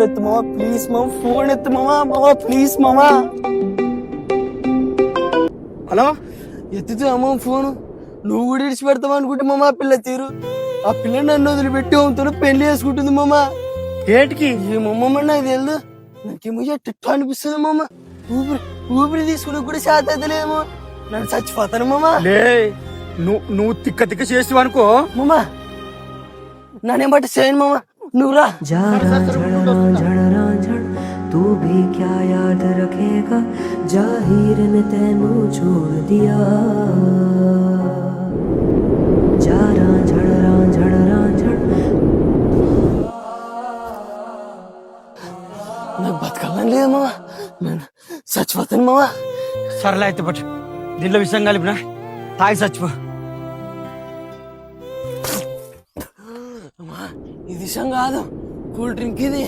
ఎత్తు మామ, ప్లీజ్ మామ, ఫోన్ ఎత్తు మామ, ప్లీజ్ మామ. హలో, ఎత్తుతూ అమ్మ ఫోను. నువ్వు కూడా ఇడిచి పెడతావు అనుకుంటే మామ పిల్ల తీరు. ఆ పిల్ల నన్ను వదిలిపెట్టి అమ్ముతాను పెళ్లి చేసుకుంటుంది మామ. ఏంటికి? ఏమమ్మ నాకు తెలియదు. నాకేమో ఎట్ట అనిపిస్తుంది మామ. ఊపిరి తీసుకుని కూడా శాత అవుతలేమో. నన్ను చచ్చిపోతాను మామ. లే, నువ్వు తిక్క తిక్క చేస్తావు అనుకో మామ. నన్నేం బట్టి చేయను మామ, నువ్వురా. तू भी क्या याद रखेगा, जाहिर ने तेनू छोड़ दिया. जा रांझड़ నాకు బతకాలని లేదు మామ, నేను చచ్చిపోతాను మామ. సరళ అయితే పట్టు, దీంట్లో విషయం కలిపిన తాగి చచ్చిపో. ఇది విషయం కాదు, కూల్ డ్రింక్ ఇది.